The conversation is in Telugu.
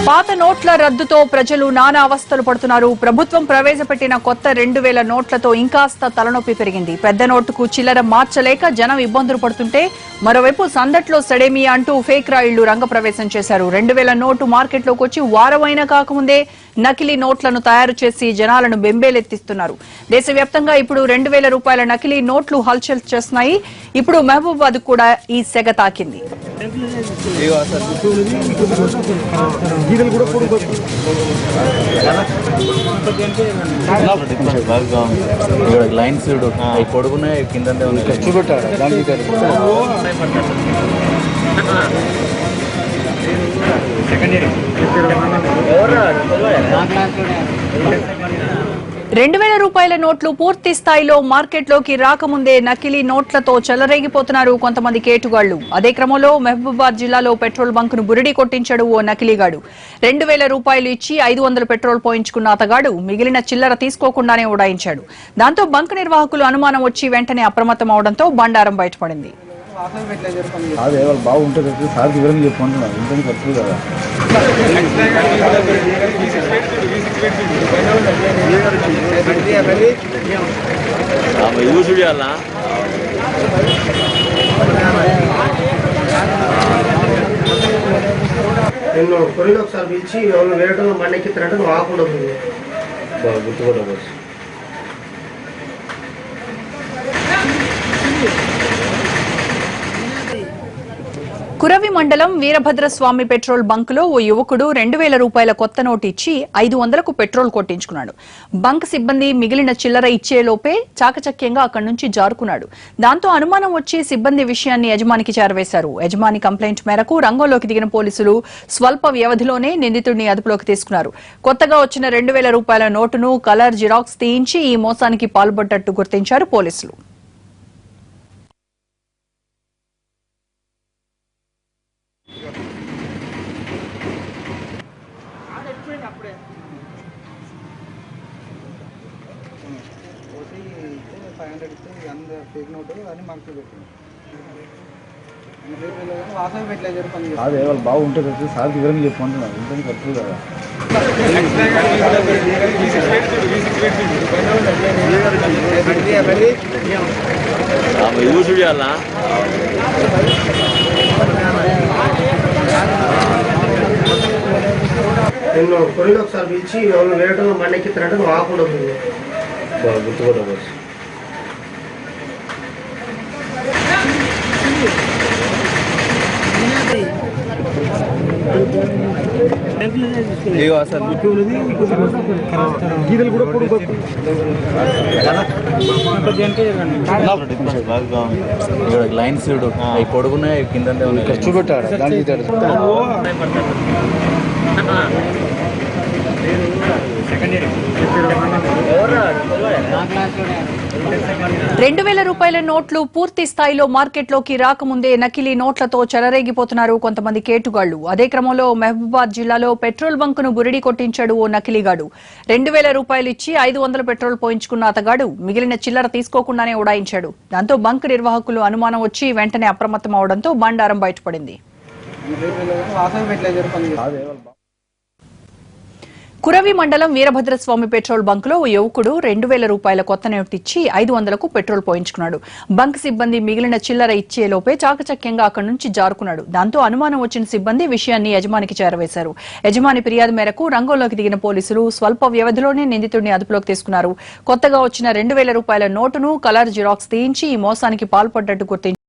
పాత నోట్ల రద్దుతో ప్రజలు నానా అవస్థలు పడుతున్నారు. ప్రభుత్వం ప్రవేశపెట్టిన కొత్త 2000 నోట్లతో ఇంకాస్త తలనొప్పి పెరిగింది. పెద్ద నోటుకు చిల్లర మార్చలేక జనం ఇబ్బందులు పడుతుంటే మరోవైపు సందట్లో సడేమియా అంటూ ఫేక్ రాయిళ్లు రంగప్రవేశం చేశారు. 2000 నోటు మార్కెట్లోకి వచ్చి వారమైనా కాకముందే నకిలీ నోట్లను తయారు చేసి జనాలను బెంబేలెత్తిస్తున్నారు. దేశవ్యాప్తంగా ఇప్పుడు 2000 రూపాయల నకిలీ నోట్లు హల్చల్ చేస్తున్నాయి. ఇప్పుడు మహబూబాబాద్ కూడా ఈ సెగ తాకింది. లైన్స్ పొడుగునే కింద రూపాయల నోట్లు పూర్తి స్థాయిలో మార్కెట్లోకి రాకముందే నకిలీ నోట్లతో చెలరేగిపోతున్నారు కొంతమంది కేటుగాళ్లు. అదే క్రమంలో మహబూబాబాద్ జిల్లాలో పెట్రోల్ బంక్ ను బురిడి కొట్టించాడు ఓ నకిలీగాడు. 2000 రూపాయలు ఇచ్చి 500 పెట్రోల్ పోయించుకున్న అతగాడు మిగిలిన చిల్లర తీసుకోకుండానే ఉడాయించాడు. దాంతో బంక్ నిర్వాహకులు అనుమానం వచ్చి వెంటనే అప్రమత్తం అవడంతో బండారం బయటపడింది. బాగుంటుంది సార్కి వివరంగా చెప్పుకుంటున్నాను ఇంత ఖర్చు కదా. యూజ్ చేయాలా నిన్ను కొన్ని ఒకసారి పిలిచి ఎవరు వేయడం బండి ఎక్కిస్తారంటే నువ్వు ఆకూడదు. గుర్తుకోవడం కురవి మండలం వీరభద్రస్వామి పెట్రోల్ బంక్ లో ఓ యువకుడు 2000 రూపాయల కొత్త నోటు ఇచ్చి 500కు పెట్రోల్ కొట్టించుకున్నాడు. బంక్ సిబ్బంది మిగిలిన చిల్లర ఇచ్చేలోపే చాకచక్యంగా అక్కడి నుంచి జారుకున్నాడు. దాంతో అనుమానం వచ్చి సిబ్బంది విషయాన్ని యజమానికి చేరవేశారు. యజమాని కంప్లైంట్ మేరకు రంగంలోకి దిగిన పోలీసులు స్వల్ప వ్యవధిలోనే నిందితుడిని అదుపులోకి తీసుకున్నారు. కొత్తగా వచ్చిన 2000 రూపాయల నోటును కలర్ జిరాక్స్ తీయించి ఈ మోసానికి పాల్పడ్డట్టు గుర్తించారు పోలీసులు. అదే వాళ్ళు బాగుంటుంది సార్కి వివరంగా చెప్పుకుంటున్నాను ఇంత ఖర్చు కదా. యూజ్ చేయాలా నిన్ను కొన్ని ఒకసారి పిలిచి ఎవరు వేయడం బండి ఎక్కిస్తారంటే నువ్వు ఆకూడదు. గుర్తుకోవడం లైన్స్ పొడుగునే కింద చూపెట్టాడు దానికి 2000 రూపాయల నోట్లు పూర్తి స్థాయిలో మార్కెట్లోకి రాకముందే నకిలీ నోట్లతో చెలరేగిపోతున్నారు కొంతమంది కేటుగాళ్లు. అదే క్రమంలో మహబూబాబాద్ జిల్లాలో పెట్రోల్ బంక్ ను బురిడి కొట్టించాడు ఓ నకిలీగాడు. 2000 రూపాయలు ఇచ్చి 500 పెట్రోల్ పోయించుకున్న అతగాడు మిగిలిన చిల్లర తీసుకోకుండానే ఉడాయించాడు. దాంతో బంక్ నిర్వాహకులు అనుమానం వచ్చి వెంటనే అప్రమత్తం అవడంతో బండారం బయటపడింది. కురవి మండలం వీరభద్రస్వామి పెట్రోల్ బంక్ లో ఓ యువకుడు 2000 రూపాయల కొత్త నోటు ఇచ్చి 500కు పెట్రోల్ పోయించుకున్నాడు. బంక్ సిబ్బంది మిగిలిన చిల్లర ఇచ్చేలోపే చాకచక్యంగా అక్కడి నుంచి జారుకున్నాడు. దాంతో అనుమానం వచ్చిన సిబ్బంది విషయాన్ని యజమానికి చేరవేశారు. యజమాని ఫిర్యాదు మేరకు రంగంలోకి దిగిన పోలీసులు స్వల్ప వ్యవధిలోనే నిందితుడిని అదుపులోకి తీసుకున్నారు. కొత్తగా వచ్చిన 2000 రూపాయల నోటును కలర్ జిరాక్స్ తీయించి ఈ మోసానికి పాల్పడ్డట్టు గుర్తించారు.